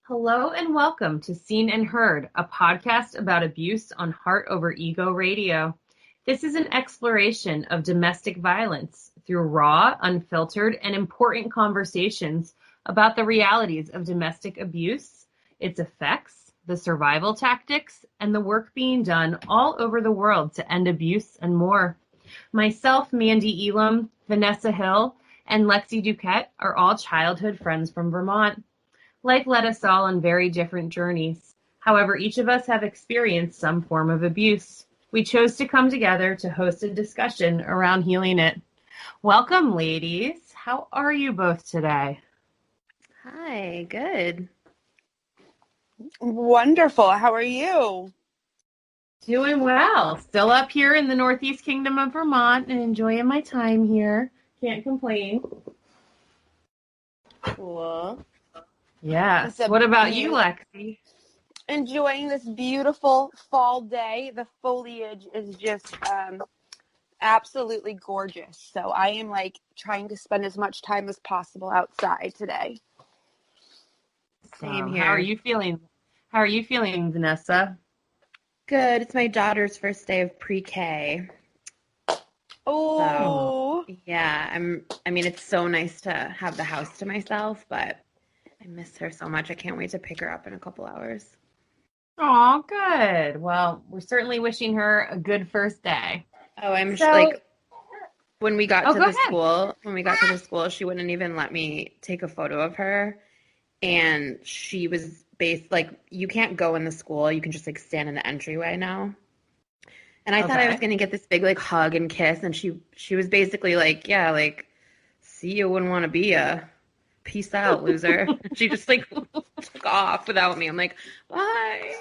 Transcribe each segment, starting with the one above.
Hello and welcome to Seen and Heard, a podcast about abuse on Heart Over Ego Radio. This is an exploration of domestic violence through raw, unfiltered, and important conversations about the realities of domestic abuse, its effects, the survival tactics, and the work being done all over the world to end abuse and more. Myself, Mandee Elam, Vanessa Hill, and Lexi Duquette are all childhood friends from Vermont. Life led us all on very different journeys. However, each of us have experienced some form of abuse. We chose to come together to host a discussion around healing it. Welcome, ladies. How are you both today? Hi, good. Wonderful. How are you? Doing well. Still up here in the Northeast Kingdom of Vermont and enjoying my time here. Can't complain. Cool. Yes. What about you, Lexi? Enjoying this beautiful fall day. The foliage is just absolutely gorgeous. So I am trying to spend as much time as possible outside today. Same here. How are you feeling? How are you feeling, Vanessa? Good. It's my daughter's first day of pre-K. Oh. So, yeah, it's so nice to have the house to myself, but I miss her so much. I can't wait to pick her up in a couple hours. Oh, good. Well, we're certainly wishing her a good first day. Oh, when we got to the school, she wouldn't even let me take a photo of her. And she was you can't go in the school. You can just stand in the entryway now. And I thought I was going to get this big hug and kiss. And she was basically see you wouldn't want to be a peace out, loser. She just took off without me. I'm like, bye.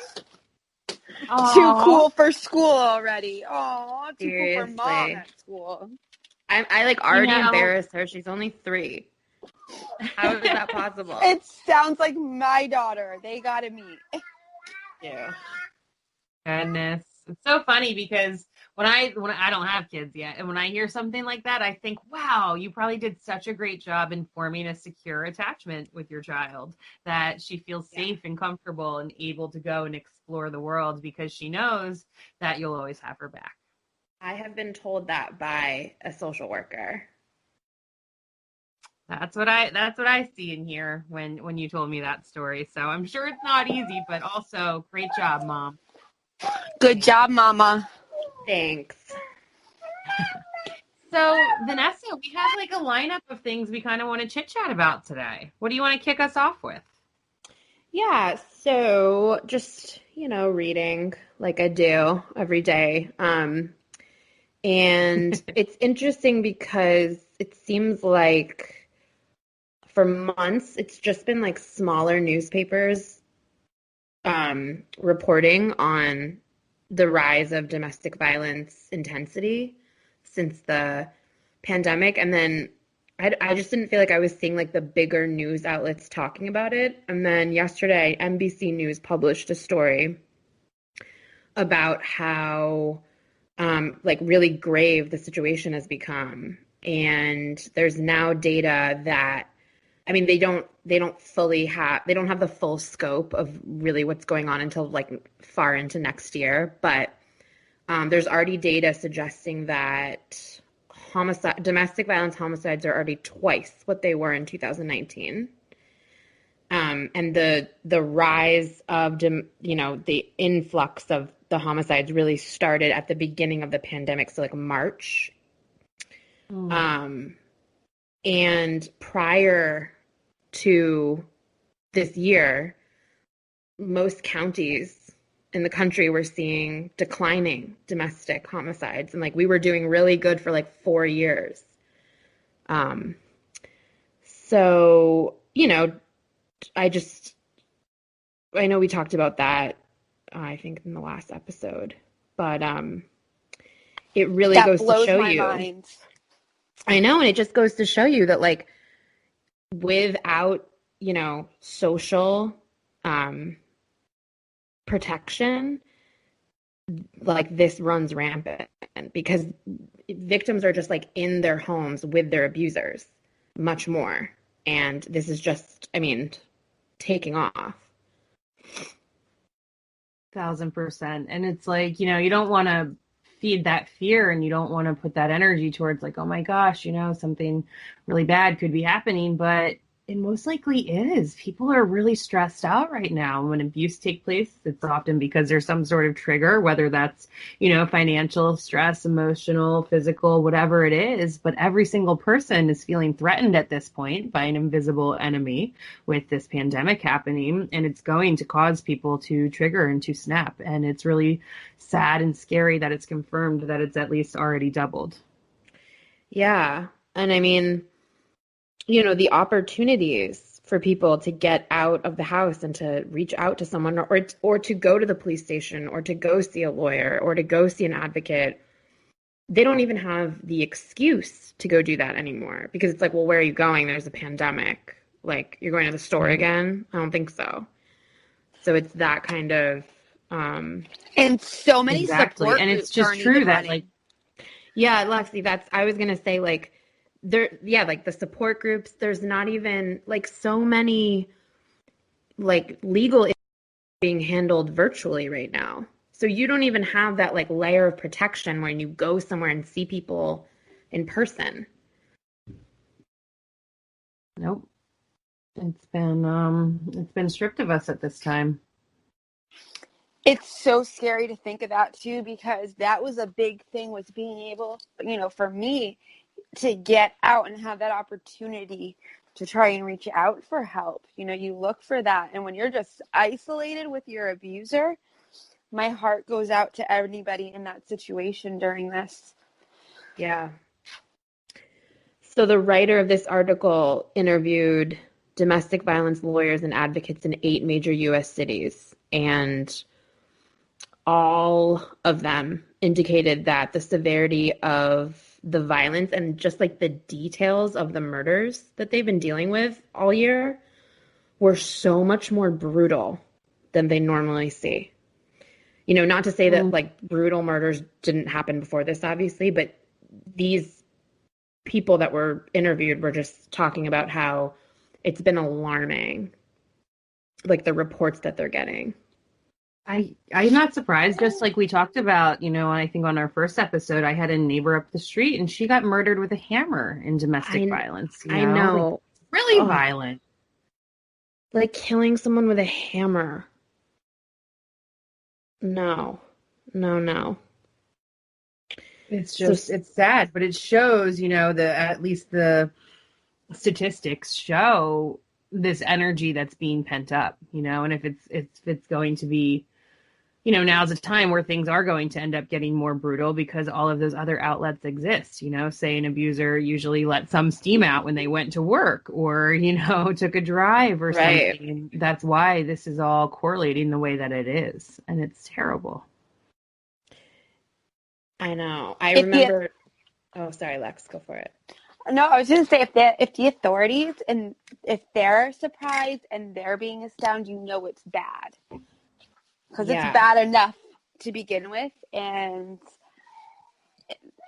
Aww. Too cool for school already. Oh, too Seriously. Cool for mom at school. I already embarrassed her. She's only 3. How is that possible? It sounds like my daughter. They gotta meet. Yeah. Goodness. It's so funny because when I don't have kids yet, and when I hear something like that, I think, wow, you probably did such a great job in forming a secure attachment with your child that she feels safe and comfortable and able to go and explore the world because she knows that you'll always have her back. I have been told that by a social worker. That's what I see in here when you told me that story. So I'm sure it's not easy, but also great job, Mom. Good job, Mama. Thanks. So, Vanessa, we have a lineup of things we kind of want to chit chat about today. What do you want to kick us off with? Yeah, so just, reading like I do every day. And it's interesting because it seems like for months, it's just been smaller newspapers reporting on the rise of domestic violence intensity since the pandemic. And then I just didn't feel like I was seeing the bigger news outlets talking about it. And then yesterday, NBC News published a story about how really grave the situation has become. And there's now data that they don't have the full scope of really what's going on until far into next year. But there's already data suggesting that domestic violence homicides are already twice what they were in 2019. And the rise of the influx of the homicides really started at the beginning of the pandemic, so March. And prior to this year, most counties in the country were seeing declining domestic homicides. And we were doing really good for 4 years. So, I know we talked about that, I think in the last episode, but it really goes to show you. Mind. I know, and it just goes to show you that without, social protection, this runs rampant because victims are just in their homes with their abusers much more. And this is just, taking off. 1,000%. And it's like, you don't want to feed that fear, and you don't want to put that energy towards like, oh my gosh, something really bad could be happening. But it most likely is. People are really stressed out right now. When abuse takes place, it's often because there's some sort of trigger, whether that's, financial stress, emotional, physical, whatever it is. But every single person is feeling threatened at this point by an invisible enemy with this pandemic happening. And it's going to cause people to trigger and to snap. And it's really sad and scary that it's confirmed that it's at least already doubled. Yeah. And I mean, the opportunities for people to get out of the house and to reach out to someone or to go to the police station or to go see a lawyer or to go see an advocate, they don't even have the excuse to go do that anymore because it's like, well, where are you going? There's a pandemic. Like, you're going to the store again? I don't think so. So it's that kind of and so many support and groups it's just aren't true even that running. like, yeah, Lexi, I was gonna say, like, like the support groups, there's not even like so many like legal issues being handled virtually right now. So you don't even have that like layer of protection when you go somewhere and see people in person. Nope. It's been stripped of us at this time. It's so scary to think of that too, because that was a big thing, was being able, for me to get out and have that opportunity to try and reach out for help. You look for that. And when you're just isolated with your abuser, my heart goes out to anybody in that situation during this. Yeah. So the writer of this article interviewed domestic violence lawyers and advocates in 8 major U.S. cities, and all of them indicated that the severity of the violence and just like the details of the murders that they've been dealing with all year were so much more brutal than they normally see. Not to say that like brutal murders didn't happen before this, obviously, but these people that were interviewed were just talking about how it's been alarming, like the reports that they're getting. I'm not surprised. Just like we talked about, I think on our first episode, I had a neighbor up the street and she got murdered with a hammer in domestic violence. I know. Like, really violent. Like killing someone with a hammer. No. It's just, it's sad, but it shows, at least the statistics show this energy that's being pent up, and if it's going to be, now's a time where things are going to end up getting more brutal because all of those other outlets exist. Say an abuser usually let some steam out when they went to work or, took a drive or something. That's why this is all correlating the way that it is. And it's terrible. I know. I remember. Oh, sorry, Lex, go for it. No, I was going to say, if the authorities, and if they're surprised and they're being astounded, it's bad. Because it's bad enough to begin with. And,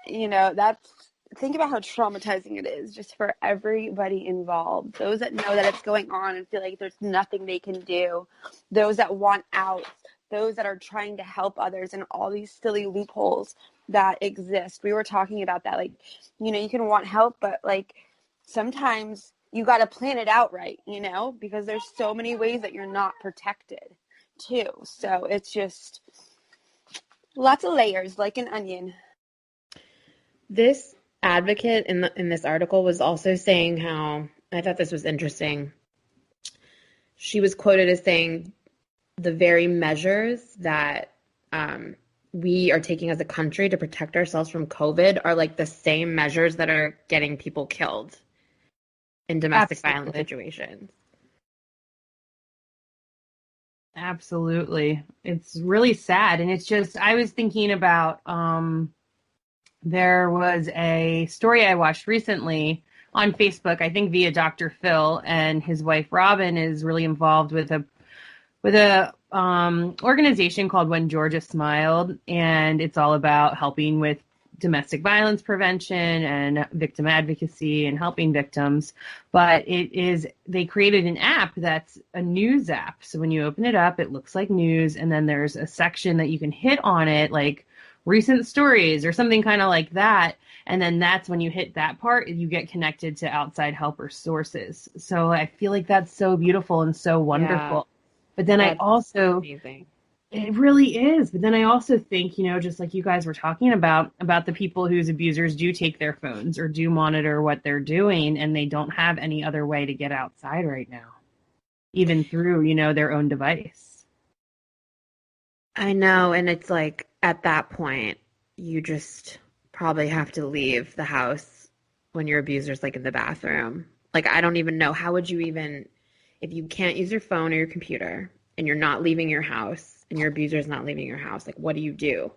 think about how traumatizing it is just for everybody involved. Those that know that it's going on and feel like there's nothing they can do. Those that want out. Those that are trying to help others, and all these silly loopholes that exist. We were talking about that. Like, you can want help, but like sometimes you got to plan it out right, because there's so many ways that you're not protected too. So it's just lots of layers, like an onion. This advocate in this article was also saying how, I thought this was interesting. She was quoted as saying the very measures that we are taking as a country to protect ourselves from COVID are like the same measures that are getting people killed in domestic violence situations. Absolutely. It's really sad. And it's just, I was thinking about, there was a story I watched recently on Facebook, I think via Dr. Phil, and his wife Robin is really involved with a organization called When Georgia Smiled, and it's all about helping with domestic violence prevention and victim advocacy and helping victims. But they created an app that's a news app. So when you open it up, it looks like news. And then there's a section that you can hit on it, like recent stories or something kind of like that. And then that's when you hit that part, you get connected to outside help or sources. So I feel like that's so beautiful and so wonderful. Yeah, but then I also, amazing. It really is. But then I also think, just like you guys were talking about the people whose abusers do take their phones or do monitor what they're doing, and they don't have any other way to get outside right now, even through, their own device. I know. And it's like at that point, you just probably have to leave the house when your abuser's like in the bathroom. Like, I don't even know. How would you even, if you can't use your phone or your computer and you're not leaving your house and your abuser's not leaving your house, like, what do you do?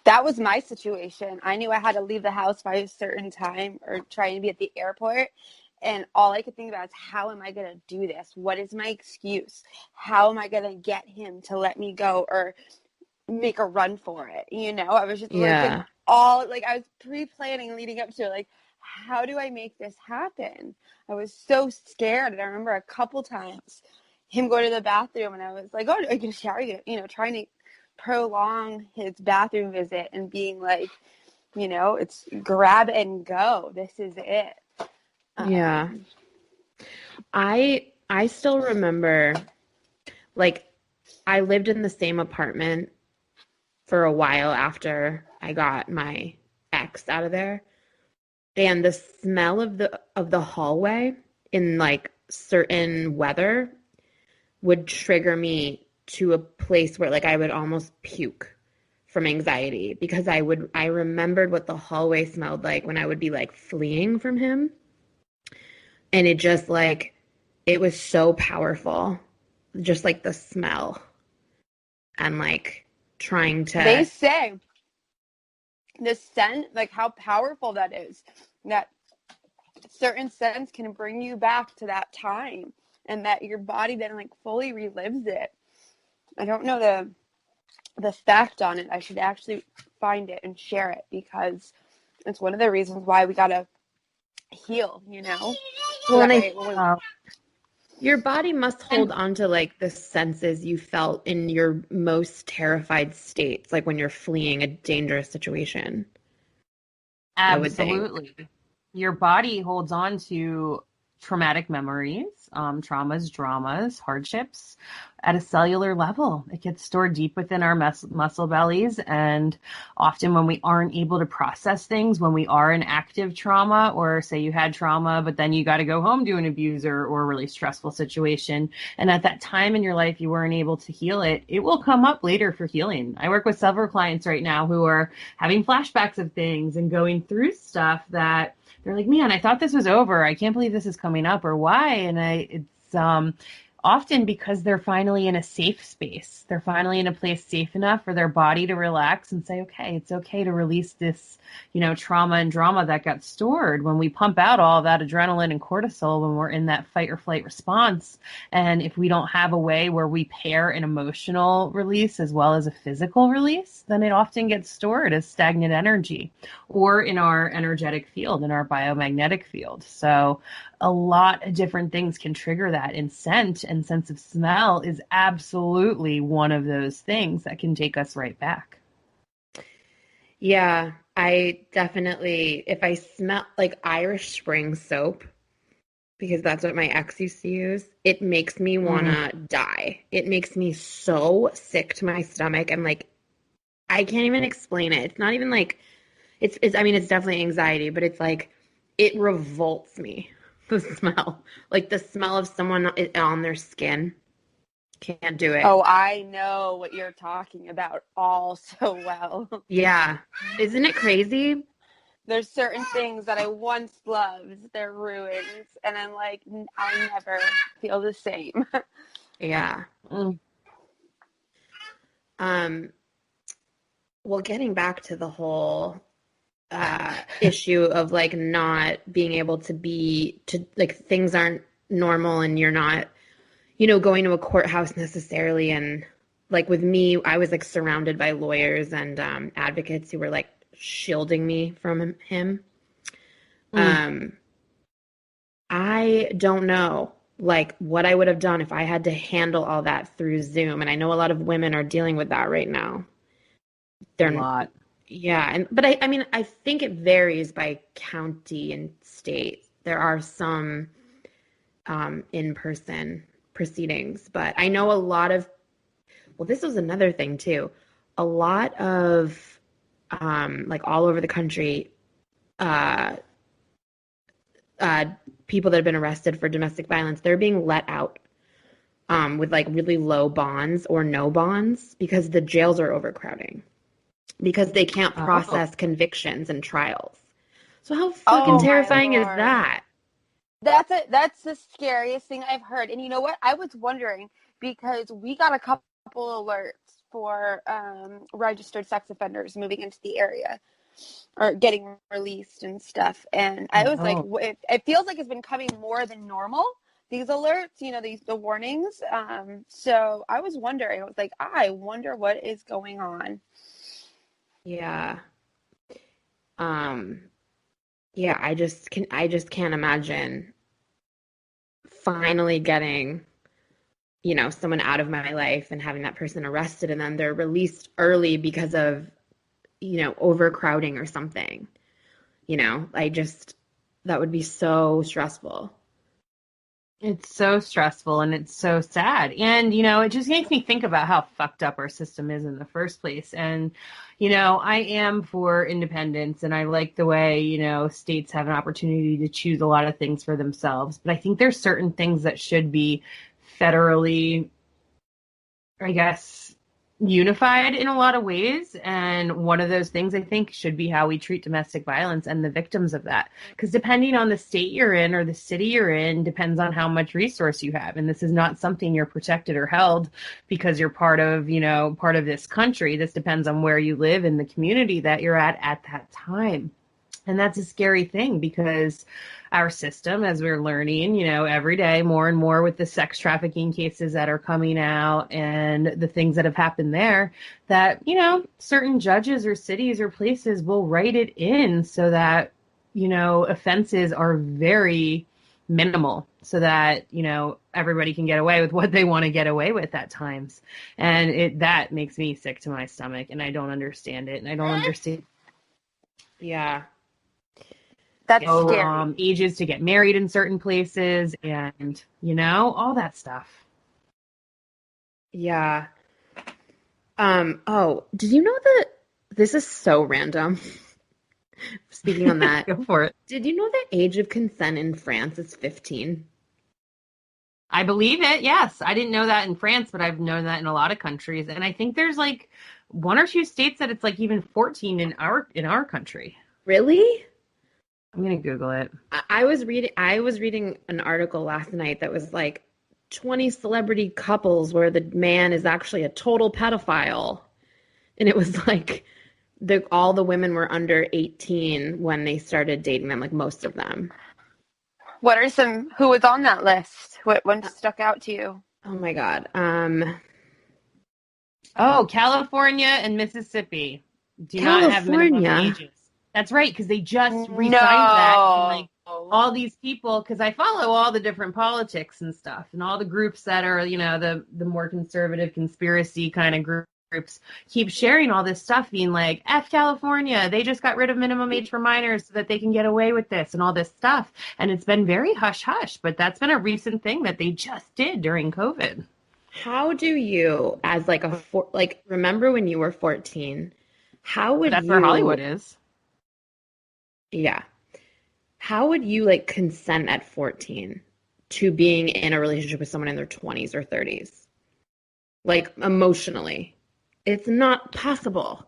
That was my situation. I knew I had to leave the house by a certain time or trying to be at the airport. And all I could think about is, how am I going to do this? What is my excuse? How am I going to get him to let me go or make a run for it? I was just looking I was pre-planning leading up to it, like, how do I make this happen? I was so scared. And I remember a couple times him going to the bathroom and I was like, oh, I can shower, trying to prolong his bathroom visit and being like, it's grab and go. This is it. Yeah. I still remember, like, I lived in the same apartment for a while after I got my ex out of there. And the smell of the hallway in like certain weather would trigger me to a place where like I would almost puke from anxiety, because I remembered what the hallway smelled like when I would be like fleeing from him. And it just like, it was so powerful, just like the smell and like trying to. They say the scent, like how powerful that is, that certain scents can bring you back to that time and that your body then like fully relives it. I don't know the fact on it. I should actually find it and share it, because it's one of the reasons why we gotta heal, Well, and your body must hold on to like the senses you felt in your most terrified states, like when you're fleeing a dangerous situation. Absolutely. Your body holds on to traumatic memories, traumas, dramas, hardships at a cellular level. It gets stored deep within our muscle bellies. And often when we aren't able to process things, when we are in active trauma, or say you had trauma, but then you got to go home to an abuser or a really stressful situation, and at that time in your life you weren't able to heal it, it will come up later for healing. I work with several clients right now who are having flashbacks of things and going through stuff that they're like, man, I thought this was over. I can't believe this is coming up, or why? And it's often because they're finally in a safe space. They're finally in a place safe enough for their body to relax and say, okay, it's okay to release this, trauma and drama that got stored. When we pump out all that adrenaline and cortisol, when we're in that fight or flight response, and if we don't have a way where we pair an emotional release as well as a physical release, then it often gets stored as stagnant energy or in our energetic field, in our biomagnetic field. So a lot of different things can trigger that, and scent and sense of smell is absolutely one of those things that can take us right back. Yeah, I definitely, if I smell like Irish Spring soap, because that's what my ex used to use, it makes me want to die. It makes me so sick to my stomach. I'm like, I can't even explain it. It's not even like, it's definitely anxiety, but it's like, it revolts me. The smell, like the smell of someone on their skin. Can't do it. Oh, I know what you're talking about all so well. Yeah. Isn't it crazy? There's certain things that I once loved, they're ruins, and I'm like, I never feel the same. Yeah. Well, getting back to the whole issue of like not being able to like things aren't normal and you're not, going to a courthouse necessarily. And like with me, I was like surrounded by lawyers and advocates who were like shielding me from him. I don't know, like, what I would have done if I had to handle all that through Zoom. And I know a lot of women are dealing with that right now. A lot. Yeah, but I mean, I think it varies by county and state. There are some in-person proceedings, but I know a lot of, well, this was another thing too. A lot of, like all over the country, people that have been arrested for domestic violence, they're being let out with like really low bonds or no bonds because the jails are overcrowding because they can't process convictions and trials. So how fucking terrifying is that? That's the scariest thing I've heard. And you know what? I was wondering because we got a couple alerts for registered sex offenders moving into the area or getting released and stuff. And I was like, it feels like it's been coming more than normal. These alerts, you know, the warnings. So I was wondering. I was like, I wonder what is going on. Yeah. Yeah, I just can't imagine finally getting, you know, someone out of my life and having that person arrested and then they're released early because of, you know, overcrowding or something. You know, that would be so stressful. It's so stressful and it's so sad. And, you know, it just makes me think about how fucked up our system is in the first place. And, you know, I am for independence and I like the way, you know, states have an opportunity to choose a lot of things for themselves. But I think there's certain things that should be federally, I guess, unified in a lot of ways. And one of those things I think should be how we treat domestic violence and the victims of that. Because depending on the state you're in or the city you're in depends on how much resource you have. And this is not something you're protected or held because you're part of this country. This depends on where you live in the community that you're at that time. And that's a scary thing because our system, as we're learning, you know, every day more and more with the sex trafficking cases that are coming out and the things that have happened there, that, you know, certain judges or cities or places will write it in so that, you know, offenses are very minimal so that, you know, everybody can get away with what they want to get away with at times. And that makes me sick to my stomach and I don't understand it. And I don't understand. Yeah. That's scary. Ages to get married in certain places and, you know, all that stuff. Yeah. Oh, did you know that this is so random? Speaking on that. Go for it. Did you know the age of consent in France is 15? I believe it, yes. I didn't know that in France, but I've known that in a lot of countries. And I think there's like one or two states that it's like even 14 in our country. Really? I'm gonna Google it. I was reading an article last night that was like 20 celebrity couples where the man is actually a total pedophile. And it was like all the women were under 18 when they started dating them, like most of them. Who was on that list? What one stuck out to you? Oh my God. California and Mississippi do not have minimum ages. That's right, because they just re-signed that. And like all these people, because I follow all the different politics and stuff, and all the groups that are, you know, the more conservative conspiracy kind of groups keep sharing all this stuff, being like, F California, they just got rid of minimum age for minors so that they can get away with this and all this stuff. And it's been very hush-hush, but that's been a recent thing that they just did during COVID. How do you, as like remember when you were 14, how would That's where Hollywood is. Yeah. How would you like consent at 14 to being in a relationship with someone in their 20s or 30s? Like emotionally. It's not possible.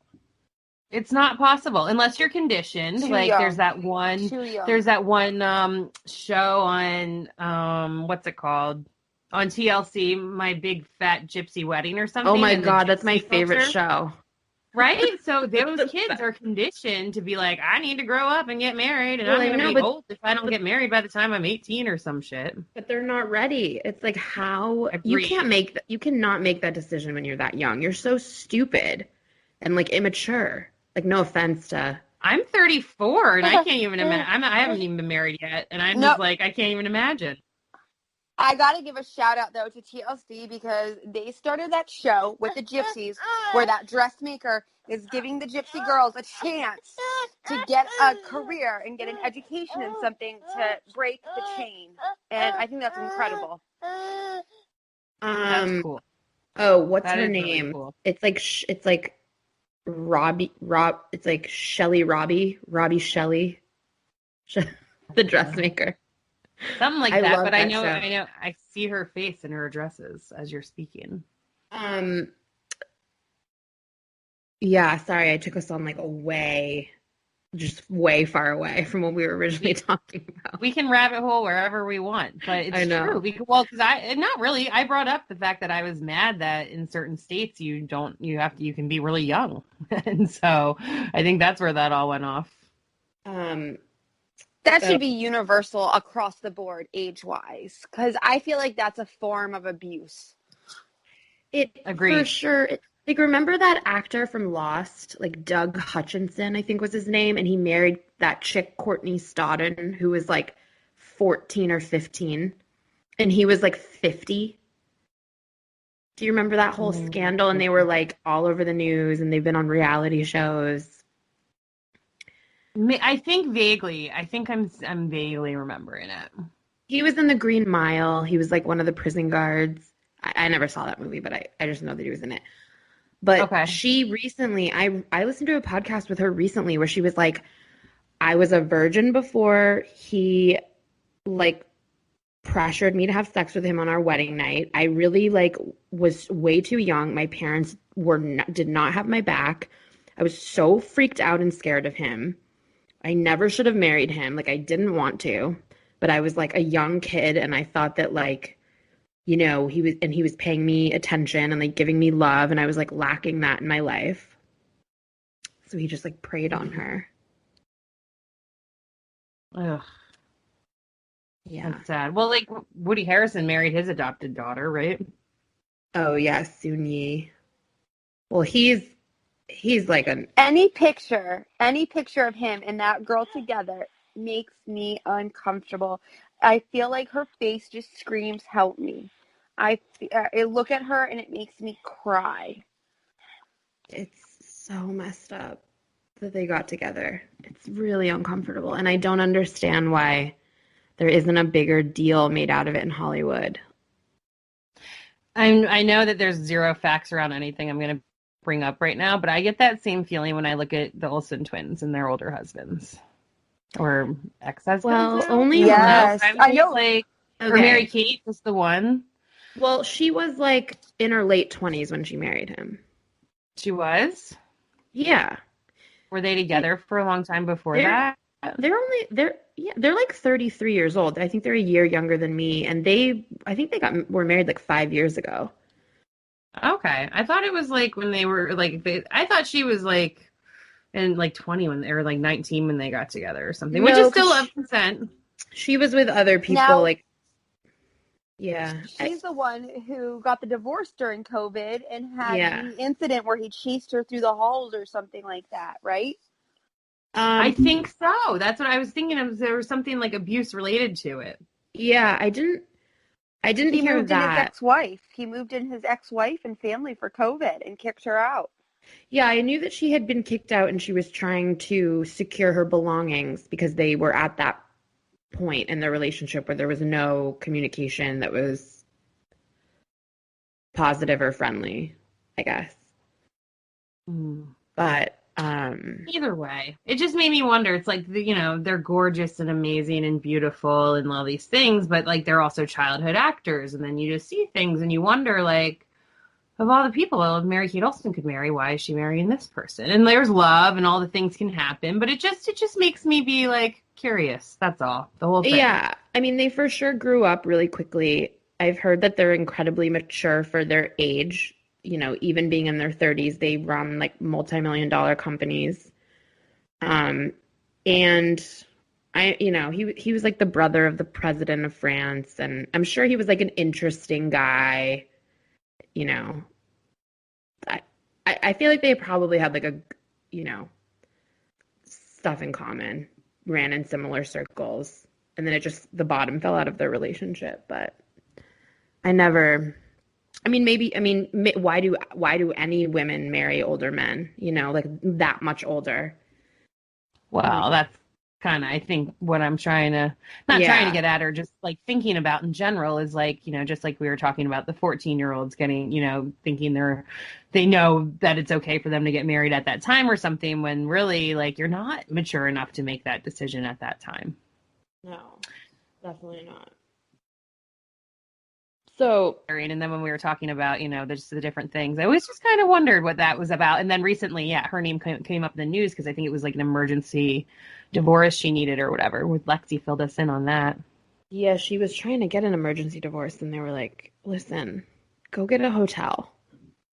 It's not possible unless you're conditioned. Too like young. There's that one show on what's it called? On TLC, My Big Fat Gypsy Wedding or something. Oh my God, that's my favorite show. Right? So those kids are conditioned to be like, I need to grow up and get married, and I'm going to be old if I don't get married by the time I'm 18 or some shit. But they're not ready. It's like you cannot make that decision when you're that young. You're so stupid and like immature. Like, no offense to. I'm 34 and I can't even imagine. I haven't even been married yet. And I'm just Nope. like, I can't even imagine. I got to give a shout out, though, to TLC because they started that show with the gypsies where that dressmaker is giving the gypsy girls a chance to get a career and get an education in something to break the chain. And I think that's incredible. That's cool. Oh, what's That her is name? really cool. It's like it's like Robbie Shelley, the dressmaker. Something like I that, love but that I show. I see her face in her dresses as you're speaking. Yeah, sorry, I took us on like just way far away from what we were originally talking about. We can rabbit hole wherever we want, but it's I know. true. Because not really. I brought up the fact that I was mad that in certain states you can be really young. And so I think that's where that all went off. That should be universal across the board, age-wise, because I feel like that's a form of abuse. Agreed. For sure. Like, remember that actor from Lost, like Doug Hutchinson, I think was his name, and he married that chick, Courtney Stodden, who was like 14 or 15, and he was like 50. Do you remember that whole scandal? And they were like all over the news, and they've been on reality shows. I think vaguely. I think I'm vaguely remembering it. He was in The Green Mile. He was like one of the prison guards. I never saw that movie, but I just know that he was in it. But Okay. she recently, I listened to a podcast with her recently where she was like, I was a virgin before he like pressured me to have sex with him on our wedding night. I really like was way too young. My parents did not have my back. I was so freaked out and scared of him. I never should have married him. Like, I didn't want to, but I was like a young kid and I thought that like, you know, he was paying me attention and like giving me love, and I was like lacking that in my life. So he just like preyed on her. Ugh. Yeah. That's sad. Well, like Woody Harrelson married his adopted daughter, right? Oh yeah, Soon Yi. Well, he's like Any picture of him and that girl together makes me uncomfortable. I feel like her face just screams, "Help me." I look at her and it makes me cry. It's so messed up that they got together. It's really uncomfortable, and I don't understand why there isn't a bigger deal made out of it in Hollywood. I know that there's zero facts around anything I'm going to bring up right now, but I get that same feeling when I look at the Olsen twins and their older husbands or ex-husbands. Well, now? only Yes, I know. Like, okay. Or Mary Kate is the one. Well, she was like in her late 20s when she married him. She was? Yeah. Were they together for a long time before that? They're like 33 years old. I think they're a year younger than me, and I think they were married like 5 years ago. Okay. I thought it was like when they were like I thought she was like in like 20 when they were like 19 when they got together or something, which is still of consent. She was with other people Now, yeah. She's the one who got the divorce during COVID and had the incident where he chased her through the halls or something like that, right? I think so. That's what I was thinking of. There was something like abuse related to it. Yeah, I didn't hear that. He moved in his ex-wife and family for COVID and kicked her out. Yeah, I knew that she had been kicked out and she was trying to secure her belongings because they were at that point in their relationship where there was no communication that was positive or friendly, I guess. But either way, it just made me wonder. It's like, they're gorgeous and amazing and beautiful and all these things, but like they're also childhood actors, and then you just see things and you wonder, like, of all the people Mary Kate Olsen could marry, why is she marrying this person? And there's love and all the things can happen, but it just makes me be like curious. That's all. The whole thing. Yeah, I mean, they for sure grew up really quickly. I've heard that they're incredibly mature for their age. You know, even being in their 30s, they run like multi-million-dollar companies. And he was like the brother of the president of France, and I'm sure he was like an interesting guy. You know, I feel like they probably had like a stuff in common, ran in similar circles, and then the bottom fell out of their relationship. But why do any women marry older men, like that much older? Well, that's kind of, I think, what I'm trying to, not trying to get at, or just like thinking about in general is like, just like we were talking about the 14-year-olds getting, thinking they know that it's okay for them to get married at that time or something, when really like you're not mature enough to make that decision at that time. No, definitely not. So, and then when we were talking about, just the different things, I always just kind of wondered what that was about. And then recently, her name came up in the news because I think it was like an emergency divorce she needed or whatever. With Lexi filled us in on that. Yeah, she was trying to get an emergency divorce, and they were like, "Listen, go get a hotel.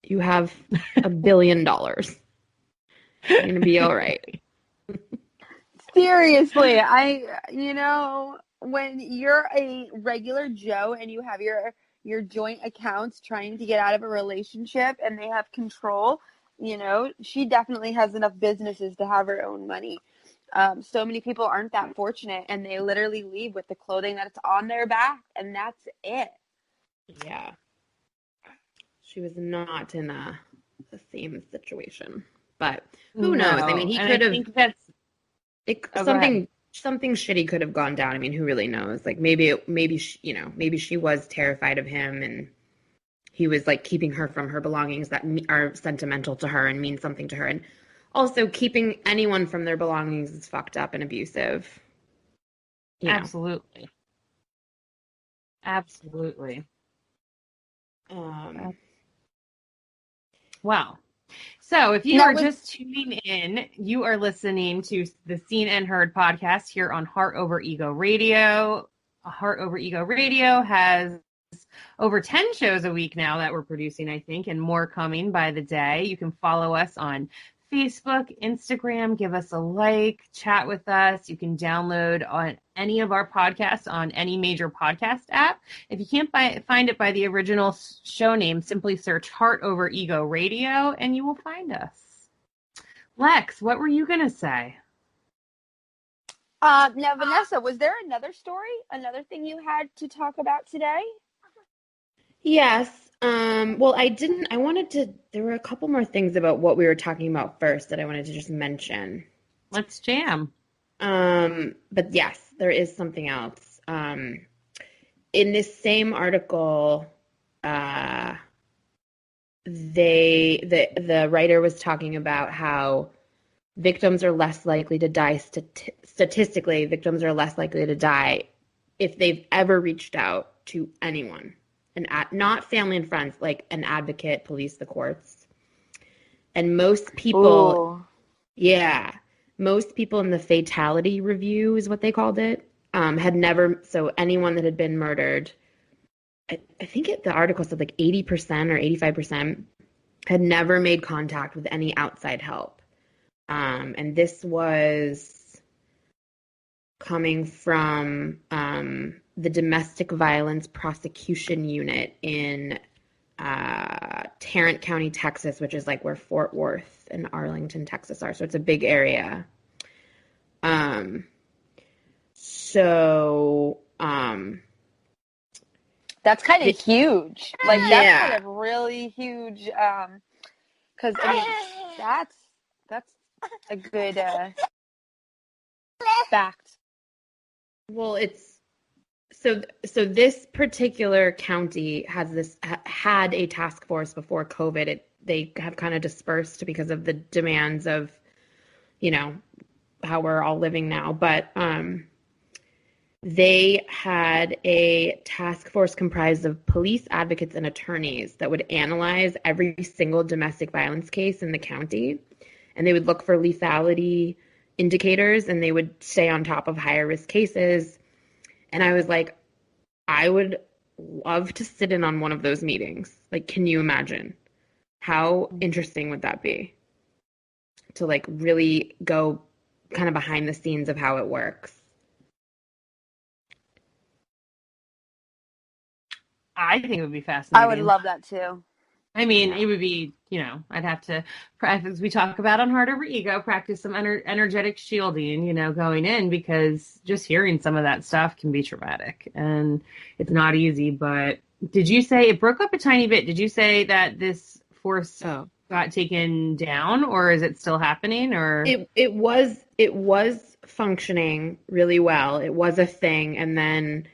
You have $1 billion. You're gonna be all right." Seriously, when you're a regular Joe and you have your joint accounts trying to get out of a relationship and they have control, she definitely has enough businesses to have her own money. So many people aren't that fortunate, and they literally leave with the clothing that's on their back, and that's it. Yeah. She was not in the same situation, but who knows? I mean, he could have. I think that's something shitty could have gone down. I mean, who really knows? Like maybe she was terrified of him, and he was like keeping her from her belongings that are sentimental to her and mean something to her. And also, keeping anyone from their belongings is fucked up and abusive. Absolutely. Wow. So if you are just tuning in, you are listening to the Seen and Heard podcast here on Heart Over Ego Radio. Heart Over Ego Radio has over 10 shows a week now that we're producing, I think, and more coming by the day. You can follow us on Facebook, Instagram, give us a like, chat with us. You can download on any of our podcasts on any major podcast app. If you can't find it by the original show name, simply search Heart Over Ego Radio and you will find us. Lex, what were you going to say? Now, Vanessa, was there another thing you had to talk about today? Yes. Well, there were a couple more things about what we were talking about first that I wanted to just mention. Let's jam. But yes, there is something else. In this same article, the writer was talking about how victims are less likely to die statistically. Victims are less likely to die if they've ever reached out to anyone. Not family and friends, like an advocate, police, the courts. And most people, most people in the fatality review is what they called it, had never, so anyone that had been murdered, I think the article said like 80% or 85% had never made contact with any outside help. And this was coming from the Domestic Violence Prosecution Unit in Tarrant County, Texas, which is like where Fort Worth and Arlington, Texas are. So it's a big area. That's kind of huge. Like, that's kind of really huge. Because I mean, that's a good fact. Well, it's so this particular county had a task force before COVID. They have kind of dispersed because of the demands of, how we're all living now. But they had a task force comprised of police, advocates, and attorneys that would analyze every single domestic violence case in the county. And they would look for lethality indicators, and they would stay on top of higher risk cases. And I was like, I would love to sit in on one of those meetings. Like, can you imagine? How interesting would that be? To like really go kind of behind the scenes of how it works. I think it would be fascinating. I would love that too. I mean, it would be, I'd have to, as we talk about on Heart Over Ego, practice some energetic shielding, going in, because just hearing some of that stuff can be traumatic and it's not easy. But did you say it broke up a tiny bit? Did you say that this force got taken down, or is it still happening? Or it was functioning really well. It was a thing. And then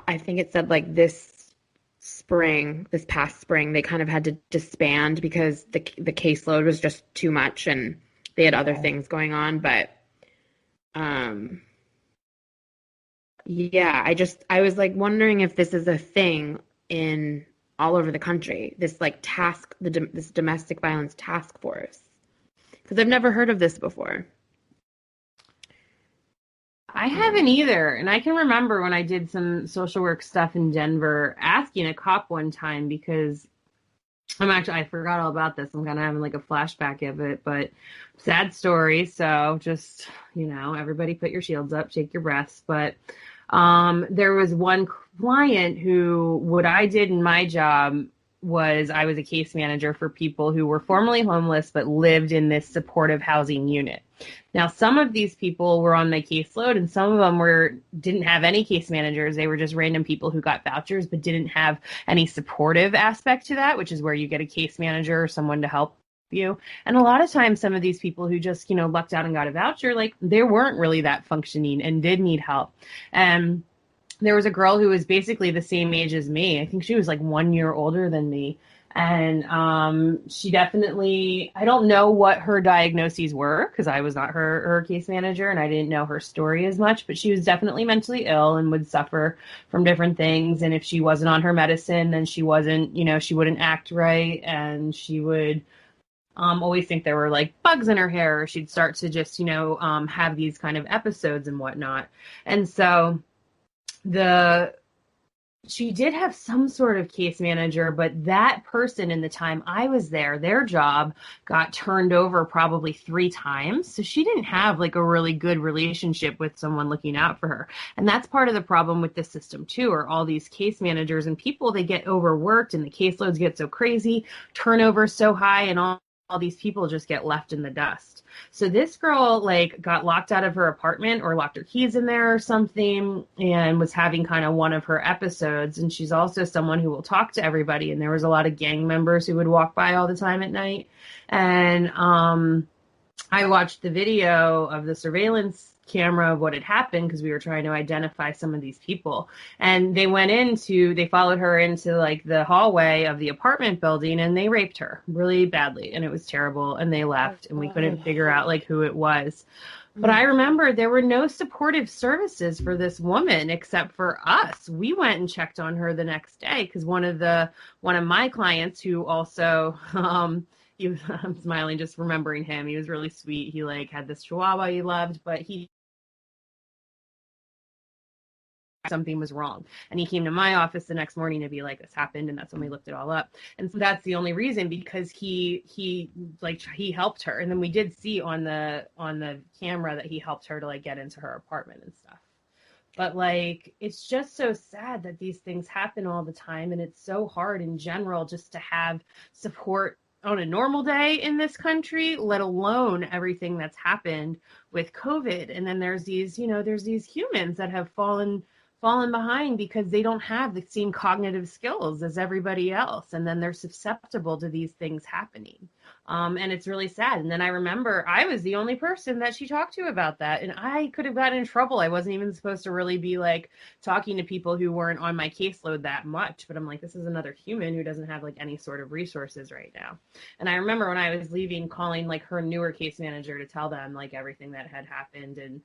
I think it said like this past spring, they kind of had to disband because the caseload was just too much and they had other things going on. But yeah, I was like wondering if this is a thing in all over the country, this like this domestic violence task force, because I've never heard of this before. I haven't either. And I can remember when I did some social work stuff in Denver, asking a cop one time, because I forgot all about this. I'm kind of having like a flashback of it, but sad story. So just, everybody put your shields up, take your breaths. But there was one client who, what I did in my job was I was a case manager for people who were formerly homeless but lived in this supportive housing unit. Now, some of these people were on my caseload, and some of them didn't have any case managers. They were just random people who got vouchers but didn't have any supportive aspect to that, which is where you get a case manager or someone to help you. And a lot of times, some of these people who just, lucked out and got a voucher, like, they weren't really that functioning and did need help. And there was a girl who was basically the same age as me. I think she was like 1 year older than me. And she definitely, I don't know what her diagnoses were, because I was not her case manager and I didn't know her story as much, but she was definitely mentally ill and would suffer from different things. And if she wasn't on her medicine, then she wasn't, she wouldn't act right. And she would always think there were like bugs in her hair, or she'd start to just, have these kind of episodes and whatnot. And so she did have some sort of case manager, but that person, in the time I was there, their job got turned over probably 3 times. So she didn't have like a really good relationship with someone looking out for her. And that's part of the problem with the system too, are all these case managers and people, they get overworked and the caseloads get so crazy, turnover so high, and all these people just get left in the dust. So this girl like got locked out of her apartment, or locked her keys in there or something, and was having kind of one of her episodes. And she's also someone who will talk to everybody. And there was a lot of gang members who would walk by all the time at night. And I watched the video of the surveillance camera of what had happened, because we were trying to identify some of these people. And they followed her into like the hallway of the apartment building, and they raped her really badly, and it was terrible. And they left, and we couldn't figure out like who it was. But I remember there were no supportive services for this woman except for us. We went and checked on her the next day, because one of my clients, who also I'm smiling just remembering him. He was really sweet. He like had this chihuahua he loved, but something was wrong. And he came to my office the next morning to be like, this happened. And that's when we looked it all up. And so that's the only reason, because he helped her. And then we did see on the camera that he helped her to like get into her apartment and stuff. But like, it's just so sad that these things happen all the time. And it's so hard in general just to have support on a normal day in this country, let alone everything that's happened with COVID. And then there's these humans that have fallen behind because they don't have the same cognitive skills as everybody else. And then they're susceptible to these things happening. And it's really sad. And then I remember I was the only person that she talked to about that. And I could have gotten in trouble. I wasn't even supposed to really be like talking to people who weren't on my caseload that much. But I'm like, this is another human who doesn't have like any sort of resources right now. And I remember when I was leaving, calling like her newer case manager to tell them like everything that had happened, and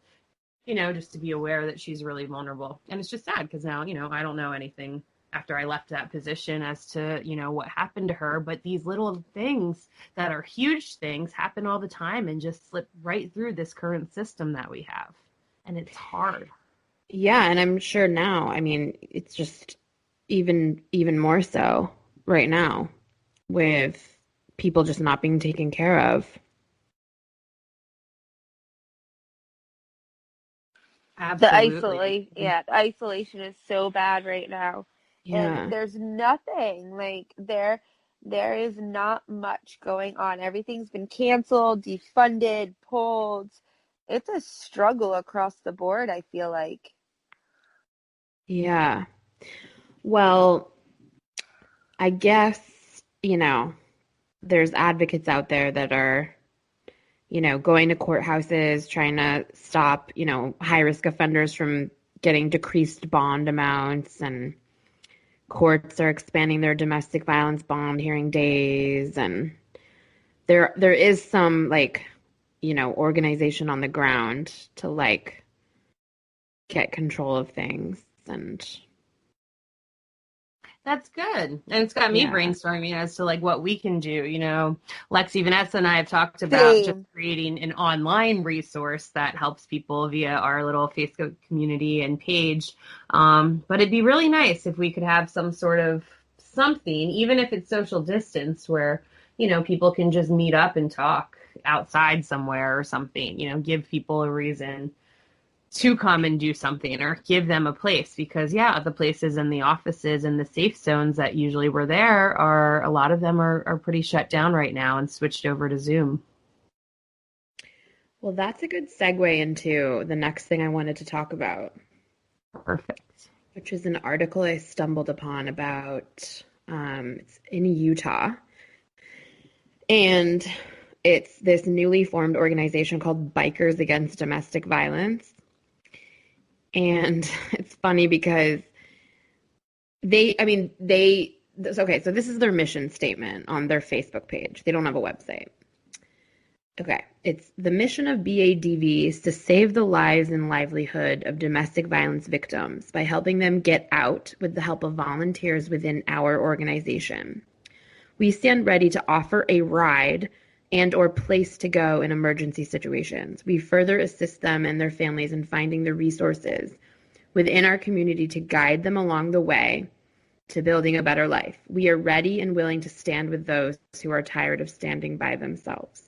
just to be aware that she's really vulnerable. And it's just sad because now, I don't know anything after I left that position as to, what happened to her. But these little things that are huge things happen all the time and just slip right through this current system that we have. And it's hard. Yeah. And I'm sure now, I mean, it's just even more so right now with people just not being taken care of. Absolutely. The isolation is so bad right now. Yeah. And there's nothing like there. There is not much going on. Everything's been canceled, defunded, pulled. It's a struggle across the board, I feel like. Yeah. Well, I guess, there's advocates out there that are, going to courthouses, trying to stop, high risk offenders from getting decreased bond amounts, and courts are expanding their domestic violence bond hearing days, and there is some organization on the ground to get control of things. And That's good. And it's got me brainstorming as to what we can do. Lexi, Vanessa, and I have talked about just creating an online resource that helps people via our little Facebook community and page. But it'd be really nice if we could have some sort of something, even if it's social distance, where, people can just meet up and talk outside somewhere or something, give people a reason to come and do something or give them a place, because the places and the offices and the safe zones that usually were there a lot of them are pretty shut down right now and switched over to Zoom. Well, that's a good segue into the next thing I wanted to talk about. Perfect. Which is an article I stumbled upon about, it's in Utah. And it's this newly formed organization called Bikers Against Domestic Violence. And it's funny because so this is their mission statement on their Facebook page. They don't have a website. Okay, it's the mission of BADV is to save the lives and livelihood of domestic violence victims by helping them get out with the help of volunteers within our organization. We stand ready to offer a ride and or place to go in emergency situations. We further assist them and their families in finding the resources within our community to guide them along the way to building a better life. We are ready and willing to stand with those who are tired of standing by themselves.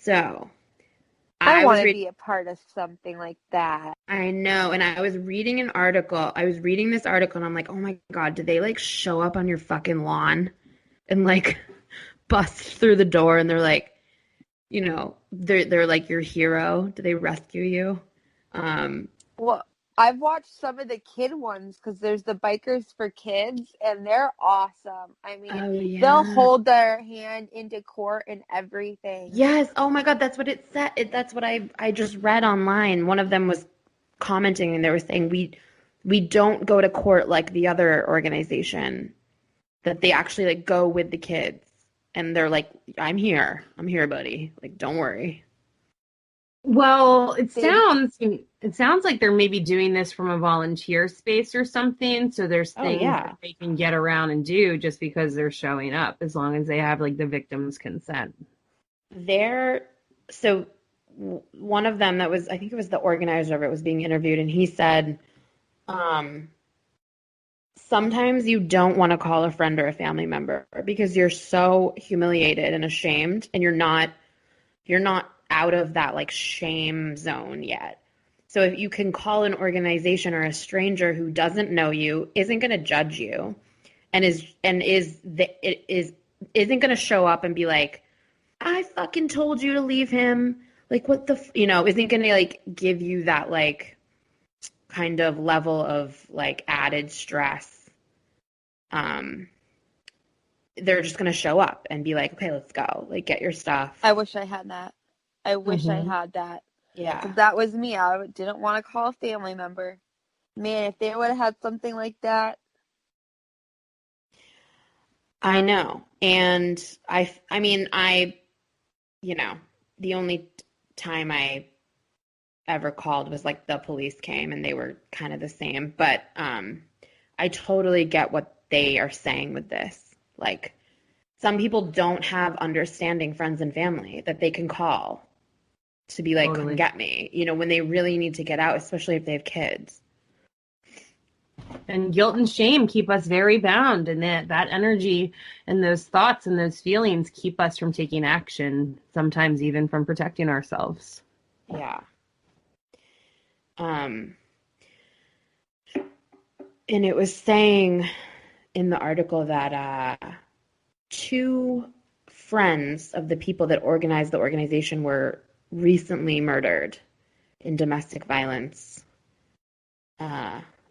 So, I want to be a part of something like that. I know. And I was reading this article and I'm like, oh my God, did they show up on your fucking lawn and bust through the door and they're like, they're like your hero? Do they rescue you? Well, I've watched some of the kid ones because there's the Bikers for Kids and they're awesome. I mean, they'll hold their hand into court and everything. Yes. Oh my God, that's what it said. That's what I just read online. One of them was commenting and they were saying we don't go to court like the other organization, that they actually go with the kids and they're like, I'm here, buddy. Don't worry. Well, it sounds like they're maybe doing this from a volunteer space or something. So there's things that they can get around and do just because they're showing up, as long as they have the victim's consent. So one of them I think it was the organizer of it, was being interviewed, and he said, sometimes you don't want to call a friend or a family member because you're so humiliated and ashamed, and you're not out of that shame zone yet. So if you can call an organization or a stranger who doesn't know you, isn't going to judge you, and isn't going to show up and be like, I fucking told you to leave him. What the isn't going to give you that kind of level of added stress. They're just going to show up and be like, okay, let's go. Get your stuff. I wish I had that. I wish I had that. Yeah. That was me. I didn't want to call a family member. Man, if they would have had something like that. I know. And the only time I ever called was the police came and they were kind of the same. But I totally get what they are saying with this. Some people don't have understanding friends and family that they can call to be like, totally. Come get me, when they really need to get out, especially if they have kids. And guilt and shame keep us very bound, and that energy and those thoughts and those feelings keep us from taking action, sometimes even from protecting ourselves. Yeah. And it was saying in the article that two friends of the people that organized the organization were recently murdered in domestic violence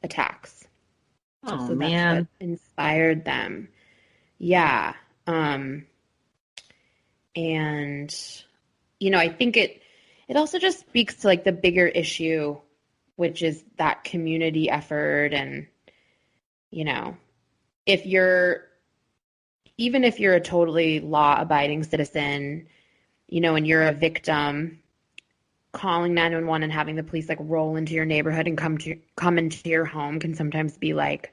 attacks. Oh, So that's man. what inspired them. Yeah. And, I think it also just speaks to like the bigger issue, which is that community effort. And, if even if you're a totally law-abiding citizen, and you're a victim, calling 911 and having the police like roll into your neighborhood and come into your home can sometimes be like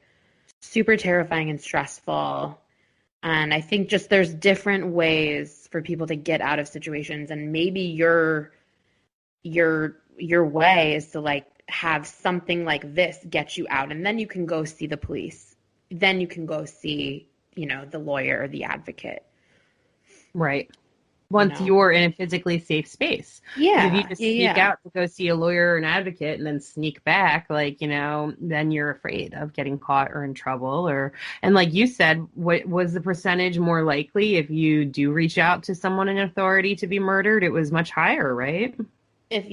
super terrifying and stressful. And I think just there's different ways for people to get out of situations, and maybe your way is to like have something like this get you out, and then you can go see the police. Then you can go see, the lawyer or the advocate. Right. Once you're in a physically safe space. Yeah. If you just sneak out to go see a lawyer or an advocate and then sneak back, like, then you're afraid of getting caught or in trouble. And like you said, what was the percentage more likely if you do reach out to someone in authority to be murdered? It was much higher, right? So if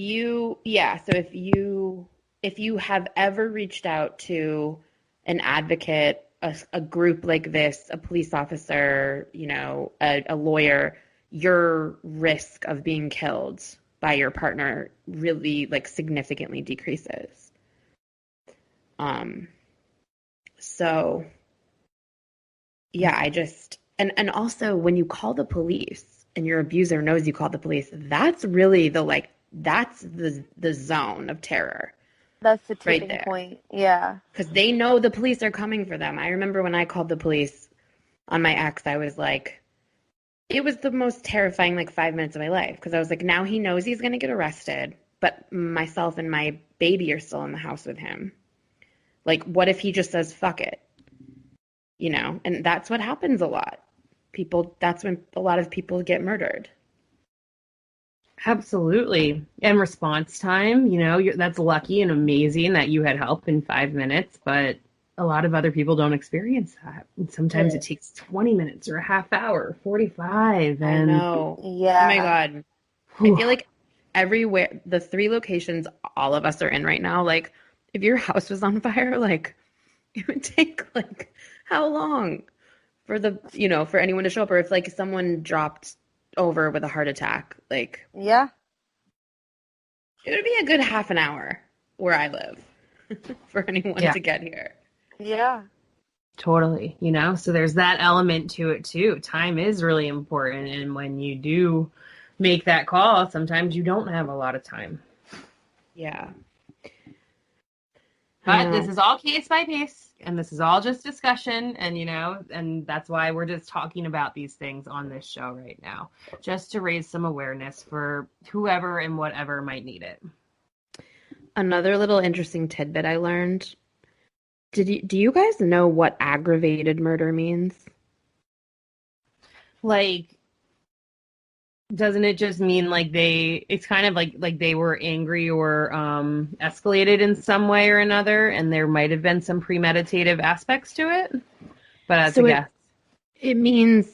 you have ever reached out to an advocate, a group like this, a police officer, a lawyer, your risk of being killed by your partner really like significantly decreases. So yeah, and also when you call the police and your abuser knows you called the police, that's really that's the zone of terror. That's the tipping right there. point. Yeah. Because they know the police are coming for them. I remember when I called the police on my ex, I was like, it was the most terrifying 5 minutes of my life, because I was like, now he knows he's going to get arrested, but myself and my baby are still in the house with him. Like, what if he just says, fuck it? And that's what happens a lot. That's when a lot of people get murdered. Absolutely. And response time, that's lucky and amazing that you had help in 5 minutes, but a lot of other people don't experience that. And sometimes it takes 20 minutes or a half hour, 45. And I know. Yeah. Oh my God. I feel like everywhere, the 3 locations all of us are in right now, like if your house was on fire, like it would take how long for for anyone to show up, or if someone dropped over with a heart attack, yeah, it would be a good half an hour where I live for anyone to get here. Yeah. Totally. So there's that element to it too. Time is really important. And when you do make that call, sometimes you don't have a lot of time. Yeah. But this is all case by case, and this is all just discussion, and and that's why we're just talking about these things on this show right now, just to raise some awareness for whoever and whatever might need it. Another little interesting tidbit I learned. Do you guys know what aggravated murder means? Doesn't it just mean it's kind of like they were angry or escalated in some way or another, and there might have been some premeditative aspects to it? But that's a guess. It means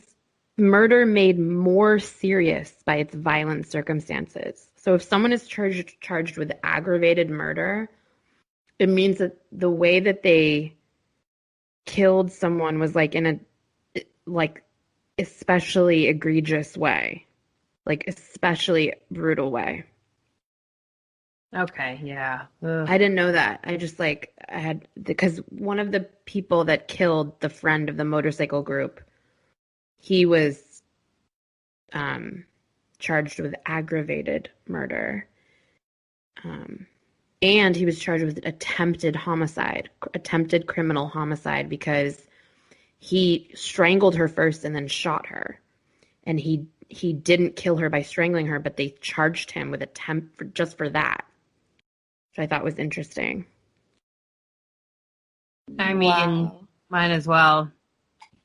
murder made more serious by its violent circumstances. So if someone is charged with aggravated murder, it means that the way that they killed someone was in a especially egregious way. Especially brutal way. Okay, yeah. Ugh. I didn't know that. I just because one of the people that killed the friend of the motorcycle group, he was charged with aggravated murder. And he was charged with attempted criminal homicide, because he strangled her first and then shot her. And he didn't kill her by strangling her, but they charged him with attempt just for that, which I thought was interesting. I mean, might as well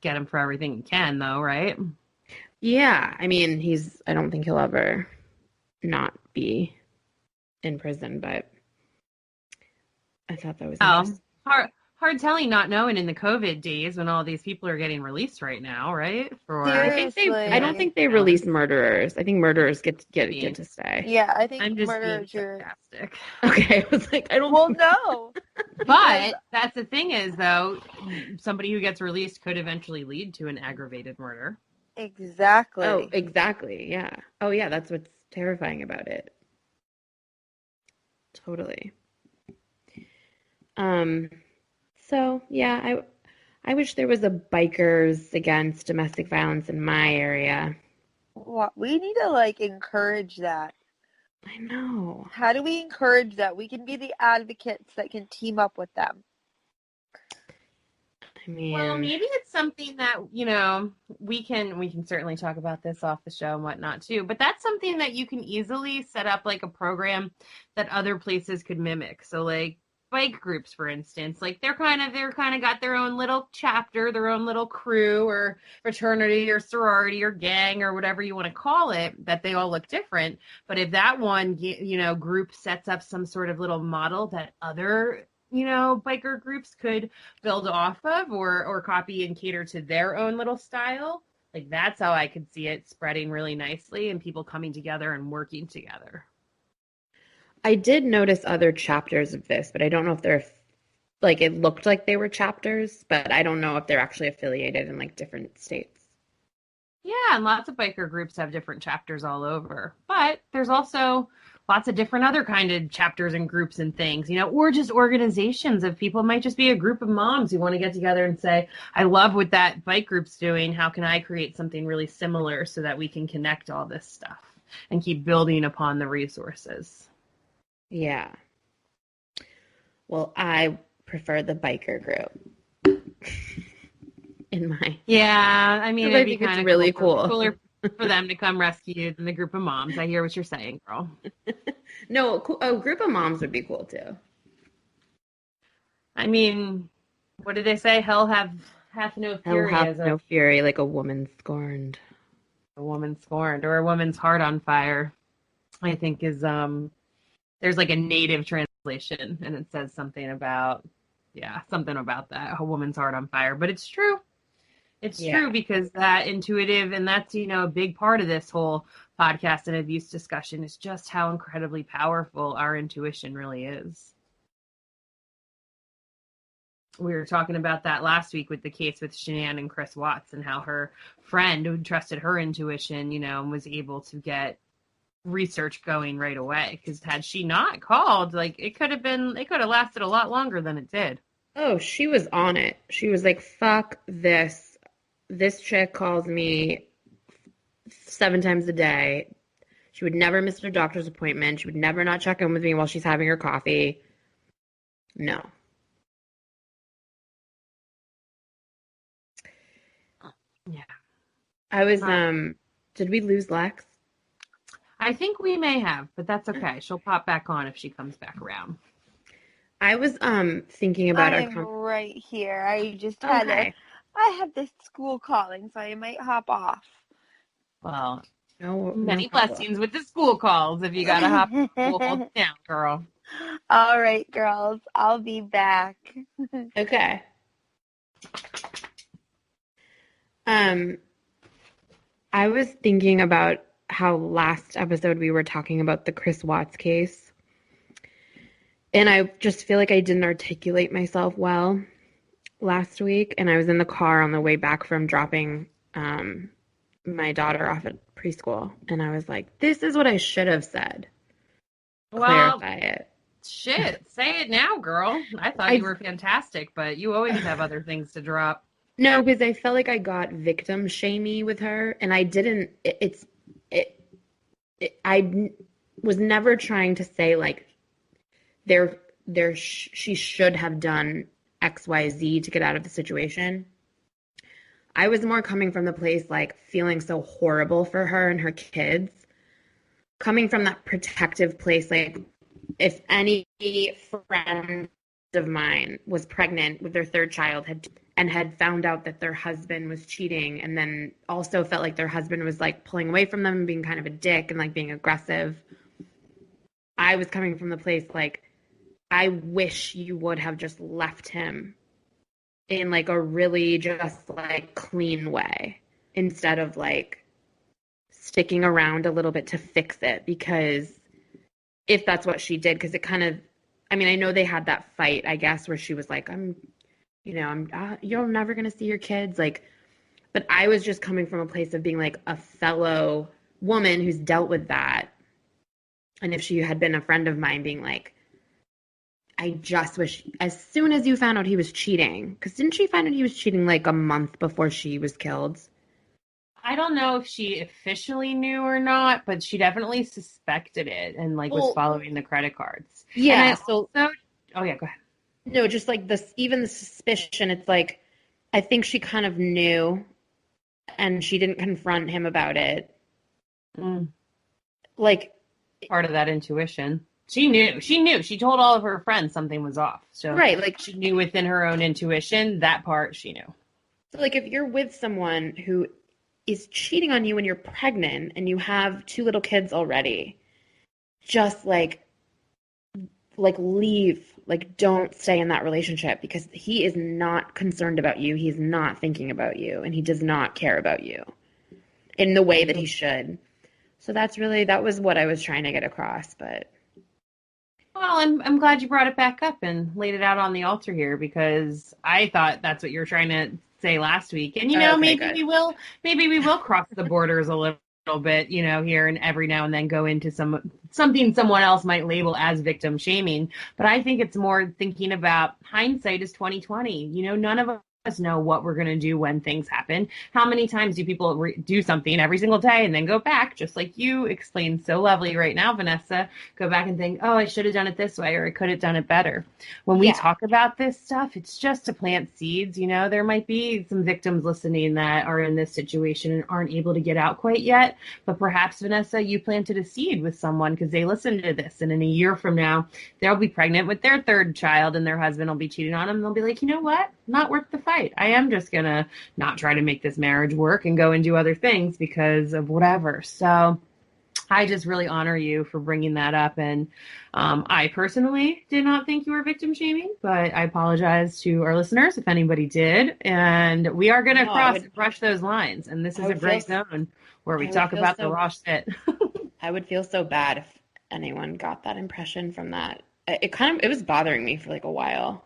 get him for everything you can, though, right? Yeah, I mean, I don't think he'll ever not be in prison, but I thought that was interesting. hard telling not knowing in the COVID days when all these people are getting released right now, right? For I don't think they release murderers. I think murderers get to stay. Yeah, I think I'm just being murderers are. sarcastic. Okay, I was like, I don't. Well, no. But that's the thing is, though, somebody who gets released could eventually lead to an aggravated murder. Exactly. Oh, exactly. Yeah. Oh, yeah. That's what's terrifying about it. Totally. So yeah, I wish there was a bikers against domestic violence in my area. What we need to like encourage that. I know. How do we encourage that? We can be the advocates that can team up with them. I mean, well, maybe it's something that, you know, we can certainly talk about this off the show and whatnot too, but that's something that you can easily set up like a program that other places could mimic. So like bike groups, for instance, like they're kind of got their own little chapter, their own little crew or fraternity or sorority or gang or whatever you want to call it, that they all look different. But if that one, you know, group sets up some sort of little model that other, you know, biker groups could build off of or copy and cater to their own little style, like that's how I could see it spreading really nicely and people coming together and working together. I did notice other chapters of this, but I don't know if they're like, it looked like they were chapters, but I don't know if they're actually affiliated in like different states. Yeah, and lots of biker groups have different chapters all over. But there's also lots of different other kind of chapters and groups and things, you know, or just organizations of people. It might just be a group of moms who want to get together and say, I love what that bike group's doing. How can I create something really similar so that we can connect all this stuff and keep building upon the resources? Yeah. Well, I prefer the biker group. In my I mean, it'd be kind of really cool. Cooler for them to come rescue you than the group of moms. I hear what you're saying, girl. No, a group of moms would be cool too. I mean, what did they say? Hell hath no fury. Hell hath no fury, like a woman scorned. A woman scorned, or a woman's heart on fire, I think is there's like a native translation and it says something about that, a woman's heart on fire. But it's true. It's true because that intuitive, and that's, you know, a big part of this whole podcast and abuse discussion is just how incredibly powerful our intuition really is. We were talking about that last week with the case with Shanann and Chris Watts and how her friend who trusted her intuition, you know, and was able to get research going right away, because had she not called, like it could have lasted a lot longer than it did. Oh, she was on it. She was like, fuck this. This chick calls me 7 times a day. She would never miss her doctor's appointment. She would never not check in with me while she's having her coffee. No. Yeah. I was did we lose Lex? I think we may have, but that's okay. She'll pop back on if she comes back around. I was thinking about I'm right here. I just had I had this school calling, so I might hop off. Well, no blessings with the school calls if you gotta hop down, girl. All right, girls. I'll be back. Okay. I was thinking about how last episode we were talking about the Chris Watts case. And I just feel like I didn't articulate myself well last week. And I was in the car on the way back from dropping my daughter off at preschool. And I was like, this is what I should have said. Clarify it. Shit, say it now, girl. I thought you were fantastic, but you always have other things to drop. No, because I felt like I got victim shamey with her. And I didn't, I was never trying to say like, she should have done XYZ to get out of the situation. I was more coming from the place like feeling so horrible for her and her kids, coming from that protective place. Like if any friend of mine was pregnant with their 3rd child had found out that their husband was cheating, and then also felt like their husband was like pulling away from them and being kind of a dick and like being aggressive, I was coming from the place like, I wish you would have just left him in like a really just like clean way instead of like sticking around a little bit to fix it, because if that's what she did, because it kind of, I mean, I know they had that fight, I guess, where she was like, you're never going to see your kids. Like, but I was just coming from a place of being like a fellow woman who's dealt with that. And if she had been a friend of mine, being like, I just wish, as soon as you found out he was cheating, because didn't she find out he was cheating like a month before she was killed? I don't know if she officially knew or not, but she definitely suspected it and like was Well, following the credit cards. And yeah. I So, also, oh yeah, go ahead. no, just like this, even the suspicion, it's like, I think she kind of knew and she didn't confront him about it. Mm, Like, part of that intuition. She knew. She knew. She told all of her friends something was off. So right. Like, she knew within her own intuition that part she knew. so like if you're with someone who is cheating on you when you're pregnant and you have two little kids already, just like leave, like don't stay in that relationship, because he is not concerned about you, he's not thinking about you, and he does not care about you in the way that he should. So that was what I was trying to get across. But Well, I'm glad you brought it back up and laid it out on the altar here, because I thought that's what you were trying to say last week. And okay, maybe good. maybe we will cross the borders a little bit, here and every now and then go into something someone else might label as victim shaming. But I think it's more thinking about hindsight is 2020. None of us know what we're going to do when things happen. How many times do people do something every single day and then go back, just like you explained so lovely right now, Vanessa, go back and think, oh, I should have done it this way, or I could have done it better. When we talk about this stuff, it's just to plant seeds. There might be some victims listening that are in this situation and aren't able to get out quite yet. But perhaps, Vanessa, you planted a seed with someone because they listened to this. And in a year from now, they'll be pregnant with their third child and their husband will be cheating on them. They'll be like, you know what? Not worth the fight. I am just going to not try to make this marriage work and go and do other things because of whatever. So I just really honor you for bringing that up. And I personally did not think you were victim shaming, but I apologize to our listeners if anybody did. And we are going to brush those lines. And this is a great zone where we talk about the raw shit. I would feel so bad if anyone got that impression from that. It was bothering me for like a while.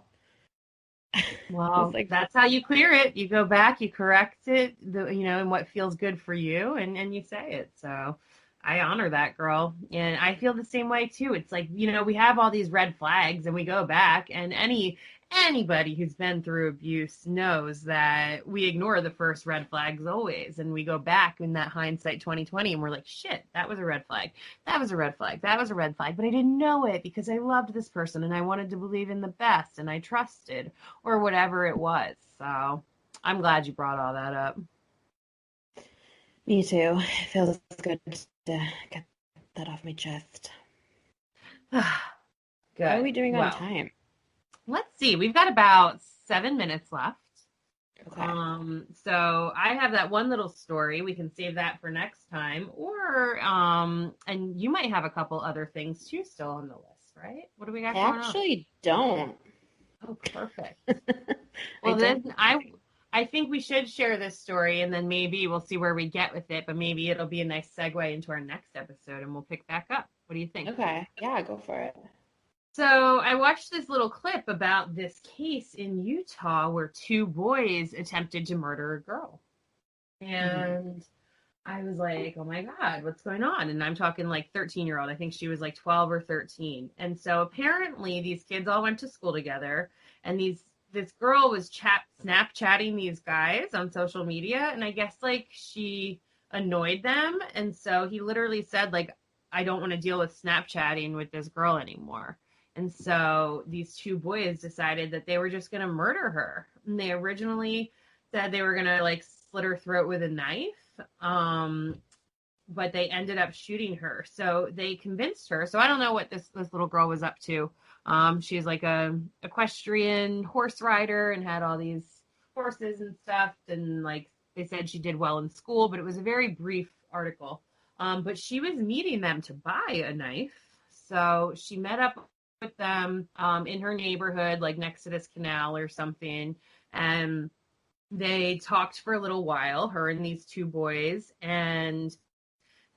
Well, that's how you clear it. You go back, you correct it, and what feels good for you, and you say it. So I honor that, girl. And I feel the same way too. It's like, we have all these red flags and we go back, and anybody who's been through abuse knows that we ignore the first red flags always, and we go back in that hindsight 2020 and we're like, shit, that was a red flag, that was a red flag, that was a red flag, but I didn't know it because I loved this person and I wanted to believe in the best and I trusted, or whatever it was. So I'm glad you brought all that up. Me too. It feels good to get that off my chest. Good. How are we doing on time? Let's see. We've got about 7 minutes left. Okay. So I have that one little story. We can save that for next time. Or, and you might have a couple other things too still on the list, right? What do we got going on? I actually don't. Oh, perfect. Well, then I think we should share this story, and then maybe we'll see where we get with it, but maybe it'll be a nice segue into our next episode, and we'll pick back up. What do you think? Okay. Yeah, go for it. So I watched this little clip about this case in Utah where two boys attempted to murder a girl. And I was like, oh my God, what's going on? And I'm talking like 13-year-old. I think she was like 12 or 13. And so apparently these kids all went to school together, and this girl was Snapchatting these guys on social media. And I guess like she annoyed them. And so he literally said, like, I don't want to deal with Snapchatting with this girl anymore. And so these two boys decided that they were just going to murder her. And they originally said they were going to like slit her throat with a knife. But they ended up shooting her. So they convinced her. So I don't know what this little girl was up to. She's like a equestrian horse rider and had all these horses and stuff. And like they said, she did well in school, but it was a very brief article. But she was meeting them to buy a knife. So she met up with them in her neighborhood, like next to this canal or something. And they talked for a little while, her and these two boys. And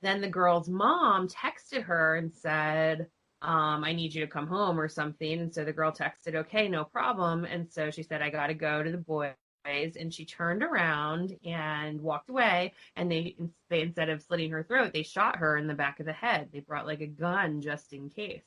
then the girl's mom texted her and said, I need you to come home or something. And so the girl texted, okay, no problem. And so she said, I got to go to the boys. And she turned around and walked away. And they instead of slitting her throat, they shot her in the back of the head. They brought like a gun just in case.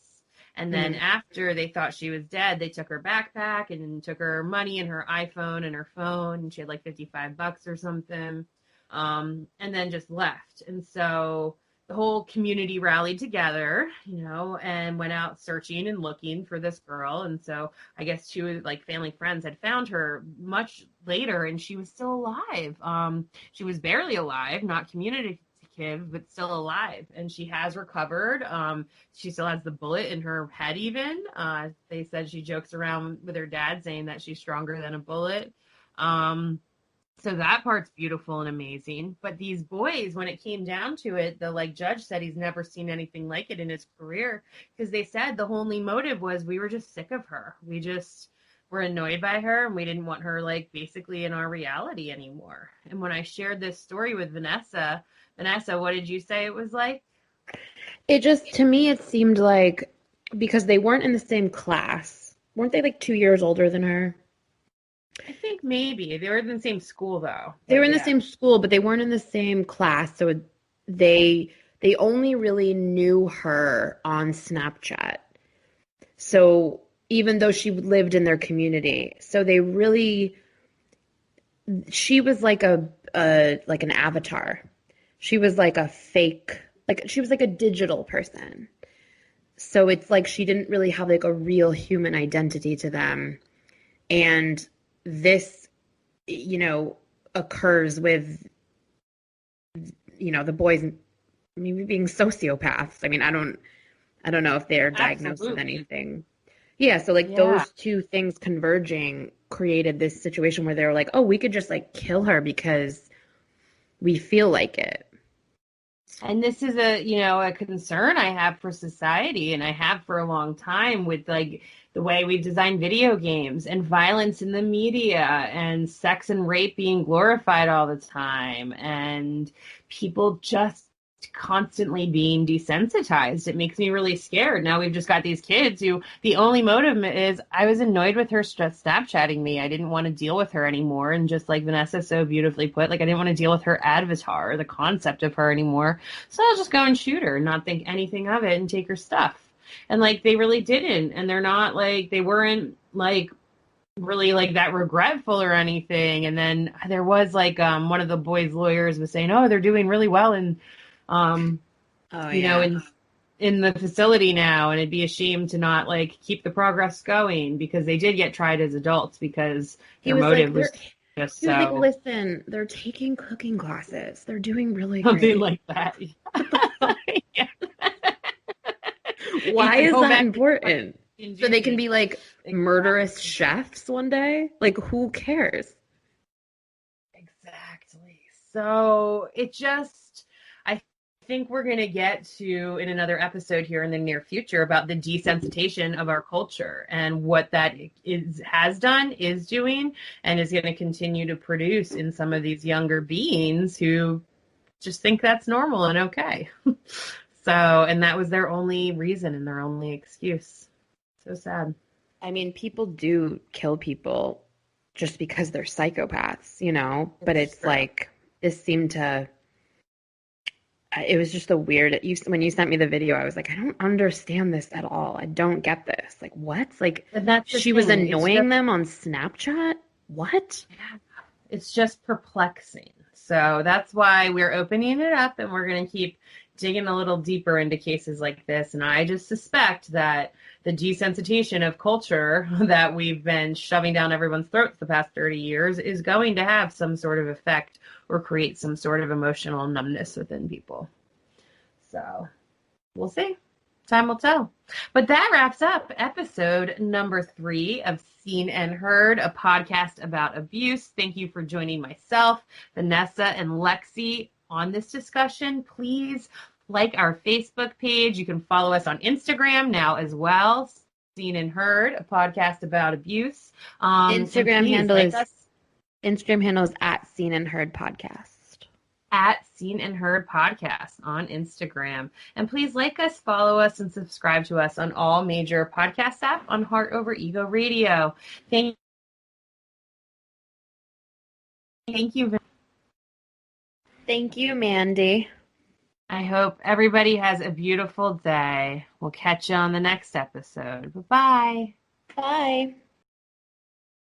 And then after they thought she was dead, they took her backpack and took her money and her iPhone and her phone. And she had like $55 or something. And then just left. And so the whole community rallied together, and went out searching and looking for this girl. And so I guess she was like family friends had found her much later, and she was still alive. She was barely alive, not communicative, but still alive. And she has recovered. She still has the bullet in her head even. They said she jokes around with her dad saying that she's stronger than a bullet. So that part's beautiful and amazing. But these boys, when it came down to it, the judge said he's never seen anything like it in his career, because they said the only motive was we were just sick of her. We just were annoyed by her, and we didn't want her basically in our reality anymore. And when I shared this story with Vanessa, what did you say it was like? It just, to me, it seemed like, because they weren't in the same class. Weren't they 2 years older than her? I think maybe. They were in the same school, though. They were in the same school, but they weren't in the same class. So they only really knew her on Snapchat. So even though she lived in their community, so she was like an avatar. She was like a fake, she was like a digital person. So it's like she didn't really have a real human identity to them. And this, occurs with, the boys maybe being sociopaths. I mean, I don't know if they're diagnosed with anything. Yeah. So those two things converging created this situation where they were like, oh, we could just kill her because we feel like it. And this is a concern I have for society, and I have for a long time, with the way we design video games and violence in the media and sex and rape being glorified all the time, and people just constantly being desensitized. It makes me really scared. Now we've just got these kids who the only motive is, I was annoyed with her Snapchatting me. I didn't want to deal with her anymore. And just like Vanessa so beautifully put, I didn't want to deal with her avatar or the concept of her anymore. So I'll just go and shoot her and not think anything of it and take her stuff. And they really didn't. And they're not they weren't really that regretful or anything. And then there was one of the boys' lawyers was saying, oh, they're doing really well in in the facility now, and it'd be a shame to not keep the progress going, because they did get tried as adults because their motive was just so. He was listen, they're taking cooking classes. They're doing really great. Something like that. Yeah. Why is that important? So they can be murderous chefs one day? Who cares? Exactly. So it just, I think we're going to get to in another episode here in the near future about the desensitization of our culture and what that has done, is doing, and is going to continue to produce in some of these younger beings who just think that's normal and okay. So, and that was their only reason and their only excuse. So sad. I mean, people do kill people just because they're psychopaths, but it's this seemed to, it was just a weird, when you sent me the video, I was like, I don't understand this at all. I don't get this. What? She was annoying them on Snapchat? What? Yeah. It's just perplexing. So that's why we're opening it up, and we're going to keep digging a little deeper into cases like this. And I just suspect that the desensitization of culture that we've been shoving down everyone's throats the past 30 years is going to have some sort of effect or create some sort of emotional numbness within people. So we'll see. Time will tell. But that wraps up episode number 3 of Seen and Heard, a podcast about abuse. Thank you for joining myself, Vanessa, and Lexi on this discussion. Please like our Facebook page. You can follow us on Instagram now as well. Seen and Heard, a podcast about abuse. Instagram handle is at Seen and Heard Podcast. At Seen and Heard Podcast on Instagram. And please like us, follow us, and subscribe to us on all major podcast apps on Heart Over Ego Radio. Thank you. Thank you, Mandee. I hope everybody has a beautiful day. We'll catch you on the next episode. Bye-bye. Bye.